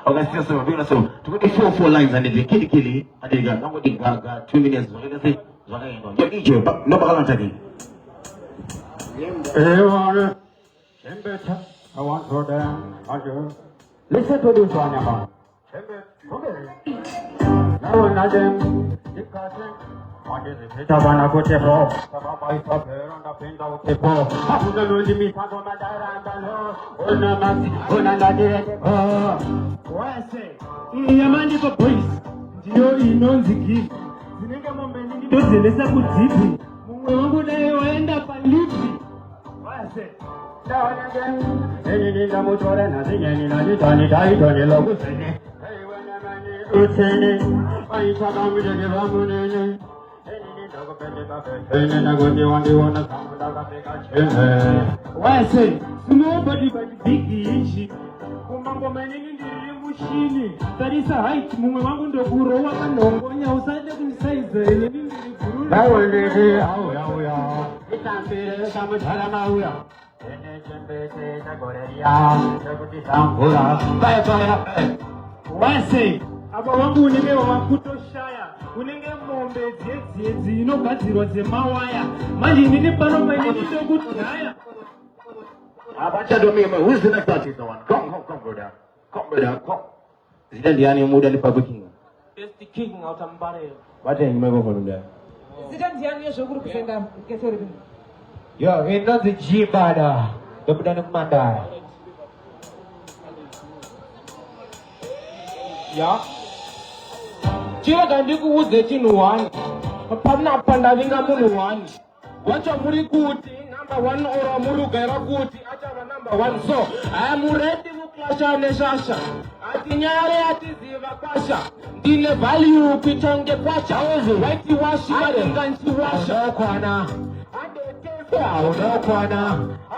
Augustus so we so to go 4 lines and the kili and the go the gaga 2 minutes so let's say yo DJ no balance again. I want to them. Listen to this one, man. Now another discussion. What is it? Tabana Cotepo, Sababa is up here on the pin of the pole. Who the Lujimi Pagoma Darandano, Unanade, what I say? Yamandi for police. Dio Inonziki. Zinga Momeni, Dozilesa Kutipi. Mungu Dayo end up and leave me. What I say? Down again. Any in the motor and nothing, any Nani died on the logo. Hey, when a man is listening, I talk on with the Ramun. Why say nobody but big ishi kumambo manini ndiri mushini tarisa height mumwe wangu ndo kurowa kanongonya usaide kunisize ini ndiri guru nawe ndiri auya itambire samuthala mauya ene chembete nagoreria nakuti sampura bye why say aba wangu unenge wakutoshaya unenge mombe dziedzi inogadzirwa dzemawaya manje inini pano maini ndokudhaya Abachado me who's the next artist one? Come brother. Come. Zidane Diani muda ni Public King. It's the king out of Mbare. What are you going for there? Zidane Diani is a group of them. Yo, it's not the G bada. The Buddha Manda. Yeah. Chira gandiku uze chinu one. Pamna pandavinga mulu one. Wacha muri kuti number 1 or muru gaira kuti achava number 1 so I am ready to clash neshasha atinyare atiziva pasha ndine value pitonge kwacha white wash marenganti washa kwana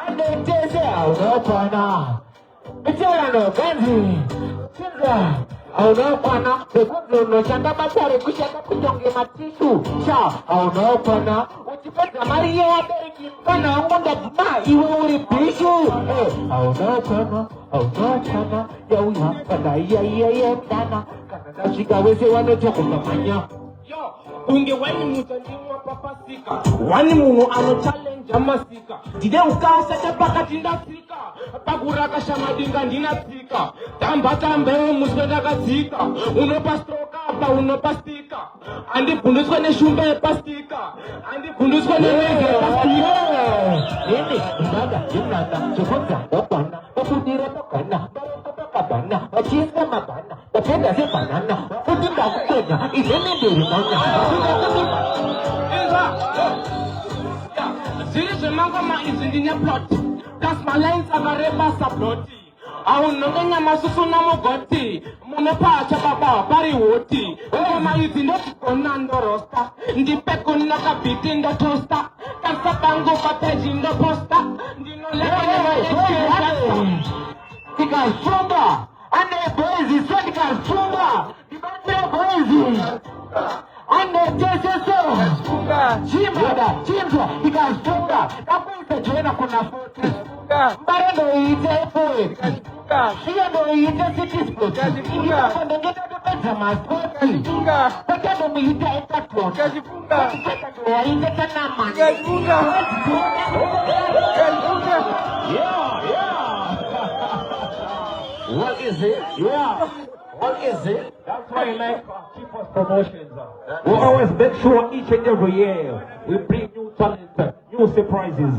adetese aunokwana Bichara no ganzi chindra aunokwana bekuno chanda batare kushaka kutonge matishu cha aunokwana uchipata mariye wabereki kana ngonda dima iwe uri bishu aunokwana yauya kana iya dana kana dashika wese wanotokumanya yo unge wani mutandimwa papasika wani munu ano challenge amasika dide ukasa chapakati ndafika pakuraka shamadinga ndinapika tambe muswenda kadzika unopastroka pa unopastika andibunduswa neshumba pastika andibunduswa nerege pastika nini ndada chokota okwana okudira tokana kabana achisa mabana tapenda se banana kudinda kukenya izene ndiri manya Ziri mangoma izindinya plot. That's my lines agareba saploti. Aunongenya masusu na mogoti. Monopacha baba pari woti. Ngoma izinde konando rosta. Ndipeko naka bitinda tosta. Kansa bango papeji ndo posta. Ndino lewe Tikasumba. Ane boezi so tikasumba. Dibande boezi. Ane teseso Chimba Ikastunga Kapuita joina kuna 40 Mbarendo ite poe Siya ndo ite city sport Ikapanda ngeta dupeza masport Pakendo miite etatlon Pakendo ndo ite tanama What is it? Yeah. What is it? That's why I like keep us promotions. We always make sure each and every year we bring new talent, new surprises.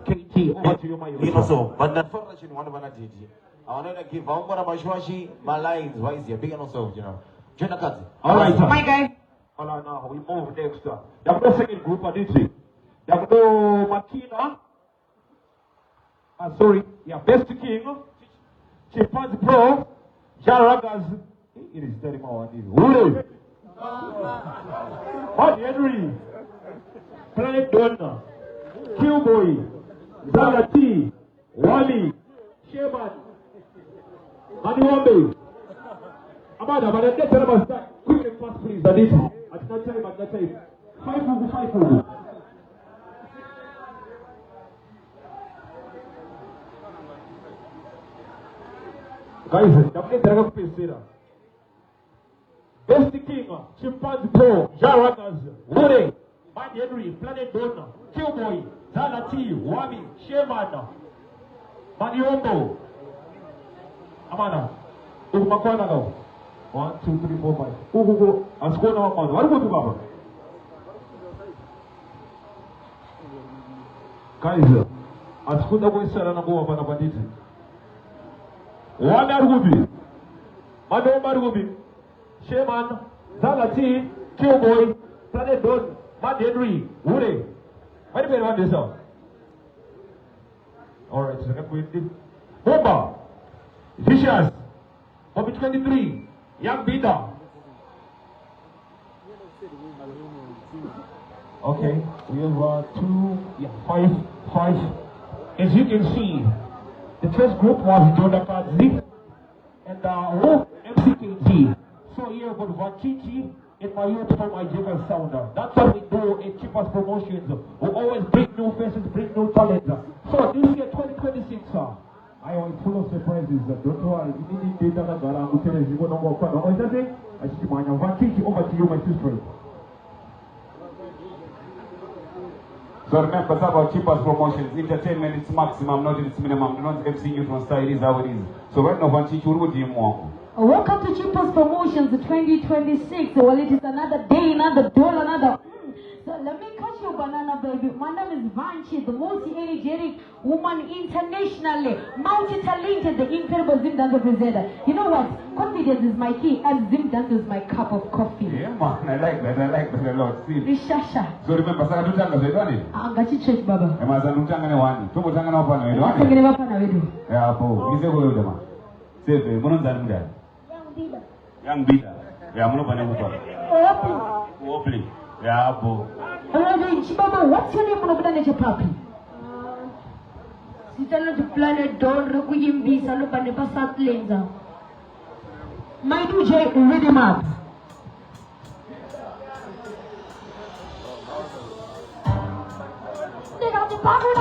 KT, over to you, my You so, but not for that you want to DJ. I want to give one more Mashwashi, my lines, wise here, big and also, Jenna Kazi. Alright, my guy. Hold on now, we move next. The second group of this week. Makina. Sorry, Best King, Chimpanzee Pro, Jaragas. It is 30 more. Uru. Hot Henry. Planet Donna. Killboy. Zaga T. Wally. Sheban. Maniwambe. Amada, but let's tell about that. Quick and fast, please. That is. At that time. 5. Guys, ndamne draga kupesera. Best King, Chimpanzee Pro, Jaranas, Ure, Mad Henry, Planet Donor, Killboy, Zala T, Wami, Shemana, Maniombo, Amana, Umakwana go. 1, 2, 3, 4, 5. Ugu, Askona Amana. What about you, Baba? Guys, Askuna go inside and go up on a bandit. One Argubi, Mado Marubi. Sheman, Zalati, Killboy, Planet Don, Mad Henry, Woody. What do you mean this song? Alright, so let's wait. Bomba, Vicious, Bobby 23, Young Bida. Okay, we have 5. As you can see, the first group was Joda Kadzi and MCKG. So here for Vachichi in my youth for my Jigger Sounder. That's what we do in Cheapest Promotions. We always bring new faces, bring new talent. So this year 2026, I am full of surprises. Don't worry, if you need data, I'm going to tell you what I'm going to do. I see my Vachichi, over to you, my sister. So remember, it's about Cheapest Promotions. Entertainment is maximum, not its minimum. Do not MC you from style, it is how it is. So right now, Vachichi, what do you want? Welcome to Cheapest Promotions 2026. Well, it is another day, another dollar, another. So let me cut your banana, baby. My name is Vanchi, the most energetic woman internationally, multi-talented, the incredible Zim Dancer presenter. You know what? Confidence is my key, and Zim Dancer is my cup of coffee. Yeah, man, I like that a lot. See? Rishasha. So remember, Saka Tutanga, so you Angachi church, Baba. Emasa Tutanga ne wani. Tumo Tanga na upana, you I'm going to wedu. Yeah, po. Mise go yodama. Sefe, mono zanunda. Young Bida. Yeah, mono pane mukwa. Opli. Yeah, po. Baba, what's your name? Mono your papi. Sitana to Planet Don, Rakuyimbi, Salopane Passat Lenza. My DJ, ready map. They got the power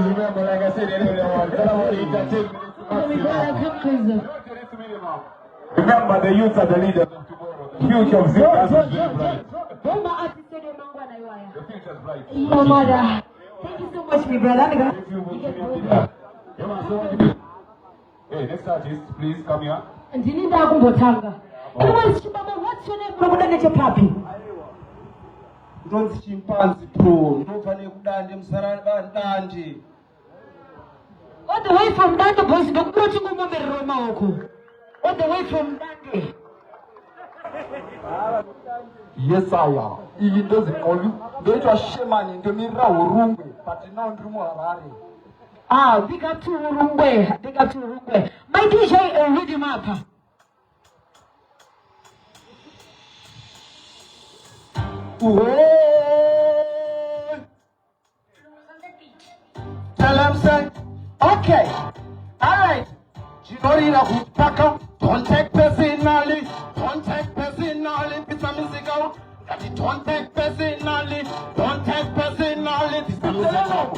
Remember, like I said earlier on, remember, the youth are the leaders of tomorrow. The future of Zimbabwe is very bright. The future is bright. Your mother. Thank you so much, my brother. Hey, next artist, please come here. Ndinida kumbotanga. Anyways, Chibaba, what's your name? Promoter Nature Papi. Don't chimpanzee pro. Don't funny kudandi msarandi. All the way from Dando boys, don't go to Mumbe Roma Oko. All the way from Dando. Yes, I am. He doesn't call you. Don't you shaman in the mirror room, but not room Harare. Ah, they got two room way. They got two room way. My DJ already map. Tell them, say, okay, alright. Don't take personally, don't take personally. It's a music out. Don't take personally, don't take personally. It's a music out.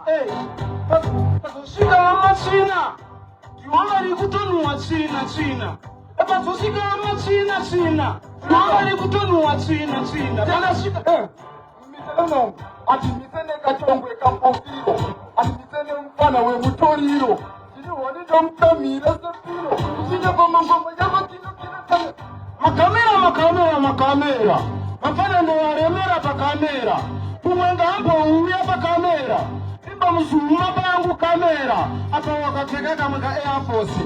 Hey, shika machina. Tuangali kutonua China. Eba tusika China. Tuangali kutonua China. Bana shika. Mitano. Ati mitene kachongwe kampofiro. Ati mitene mfana we mutoriro. Sisi wani domkamira sepiro. Sisi kama ngoma yama kino tano. Makamera. Mafana ndo waremera pa kamera. Kumwenga hapo uya pa kamera. Imba msuma bangu kamera. Hapa wakateka kama ka Air Force.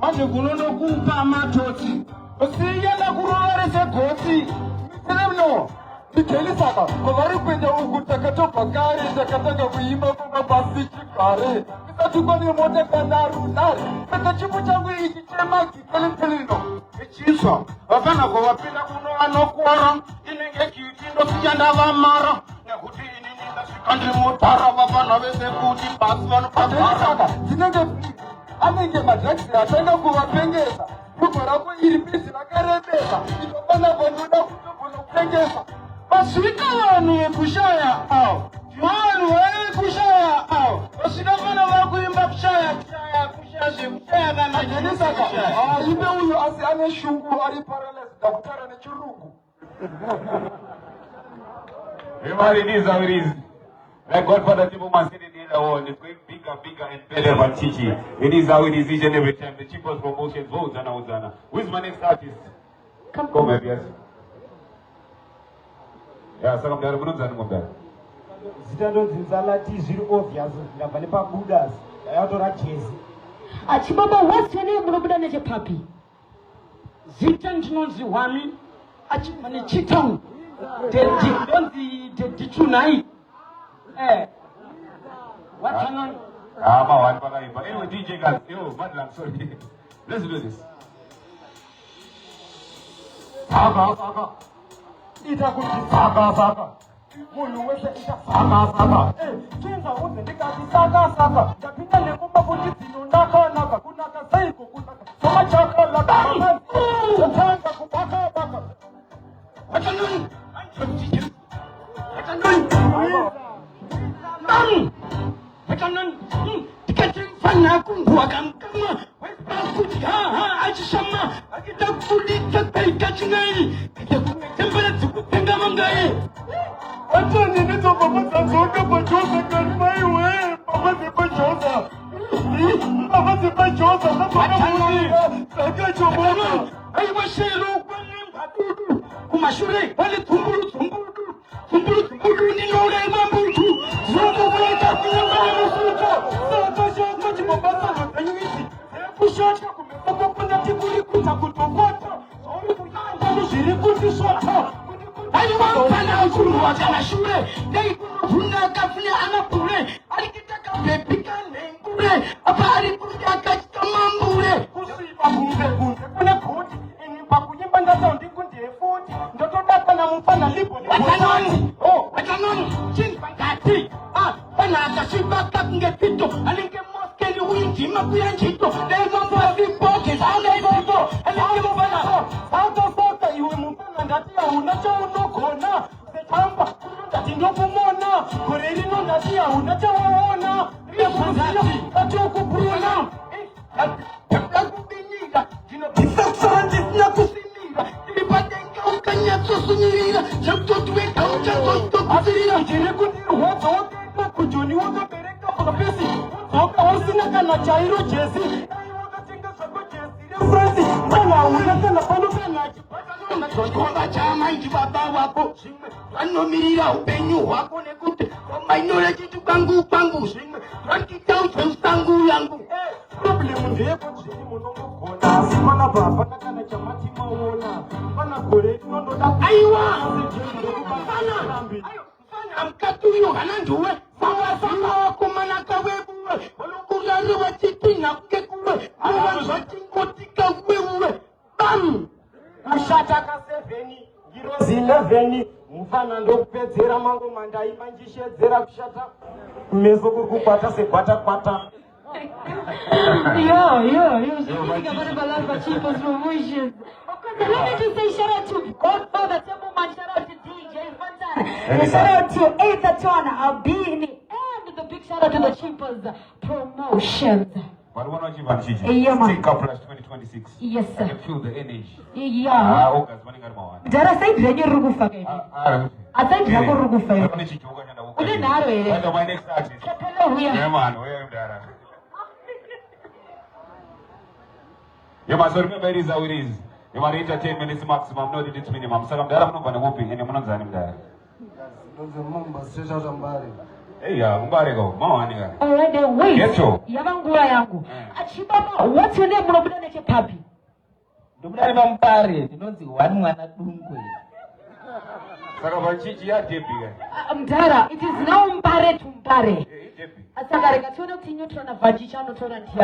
Manje kunono kumpa matoti. Usiyenda kurore se goti. Miteno. Mikeli saka. Kwa wari kwenda ukutaka topa kare. Jakataka kuimba kwa basi chikare. Tukoni mote kanaru nari. Peka chimu changu ikichema kikeli no. Ichiswa. Wafana kwa wapila kuno anokuara. Inenge kitindo sijanda vamara. Nekuti inini nasikandri motara. Wafana wese kuti pasvanu pasvanu. Zinenge anenge madraksi atanga kuwapengeza. Kukorako iripisi nakarebeza. Itopana konuda kutopona kupengeza. Baswika wanu wekushaya au. Wanu wekushaya au. Wasidafana wakuimba kushaya kama jenisaka. Ibe huyo asi ane shungu ari paralyzed. Daktara ni churungu. Everybody needs how it is. Like Godfather Tiboman said in the other one, it's going bigger and better than Chichi. It is how it is each and every time. The cheapest promotions, votes, and Ozana. Who is my next artist? Come here, yes. Yeah, so I'm there. I'm there. Zitando zinzala T0 obvious. Ngabani pa Buddhas. Ayatora chezi. Achibaba, what's your name? Promoter Nature Papi. Zitanjinonzi wami. Achimani chitang. The tunai. What's on? Anyway, DJ guys, yo, Madlam, sorry. Let's do this. Saga. Itakuti saga. Mulu wese ita saga. Chinza wote nikati saga. Japita nekumba kuti naka. Kunaka saiko kunaka. Soma chaka la dami. Changa kupaka. Wachanuni. Dikacin fana kunguwa kama kuti achishama akita kuli takai kachinai kite kumetembele tukutenga mangai acha nini to baba tazoka bachoza karimai we baba zipachoza saka chobona aiwa shelo kwani kumashure wale tumburu ni nore mambutu zungu kuleta kunyangana musuko sasa chibabasa matanyisi kushaka kumetoka kuna tibuli kutakutokota sori kuyanga mushiriku tisota aiwa mpana ukuru wajana shure dei kuna kafule anapure alikitaka bepika nengure mambure apari kujaka mambure kusipa bunze kuna koti ini pakuyimba ndata ndikundi efuti ndotodaka na mfana lipo watanoni chini pangati pana akashibaka ngepito alinge moskeli uyinjima kuyanjito lezombo azipoke zalezombo alinge mfana sata iwe mfana ndatia unacho unokona setamba ndati ndokumona korelino ndatia unacho uona riyapuzati atokubruna akubinyira jino bisaksanji nakusimira ilipatenga ukanyatsosunyirira chakutotweka uchatotokuzirira jirekudirwazo kujoni wakabereka pakapesi uzoka wasina kana chairo jesi wakatenga zvako jesi refresi kana unakana pano kana chipatana chama inji baba wako zvimwe vanomirira upenyu hwako nekuti vamainyora chitu kwangu zvimwe vanditamfemsangu yangu problemu ndeyekuti zviri munongogona asi pana baba nakana chamati maona pana gore rinondoda aiwa mkati uyo hana nduwe sanga kumanaka webuwe olokurari wachitina kekuwe awanzwa chingotika wewe bam ushataka 7 ngirozi 11 mfana ndokupedzera mango mandaiba njishedzera kushata meso kurikubata segwata Yo, speaking about Balaba Chief's promotions. Okay, let me just say shout out to Godfather Templeman, shout out to DJ Fantana, shout out to Ethan Albini, and the big shout out to the Chief's promotions. But one of you Stick up plus 2026. Yes, sir. I can feel the energy. Yeah. August, when you got Jara said, "Ready, Rugufa." I said, "Ready, Rugufa." Ule naro ele. What my next artist? Yeah, man, where am I? You must remember it is how it is. You must entertainment is maximum, not its minimum. So I'm there, I'm not going to whoop in, and I'm not going to there. Hey, go. Alright, then wait. Get you. Yabangura yangu. Achibaba, what's your name? Mnabida neke papi. Ndubudani bampare, tinonzi wani mwana dungwe. Saka bachichi ya depi. Mtara, it is now mpare to mpare. Asaka reka tuone utinyo tuna vajicha no tuna ntia.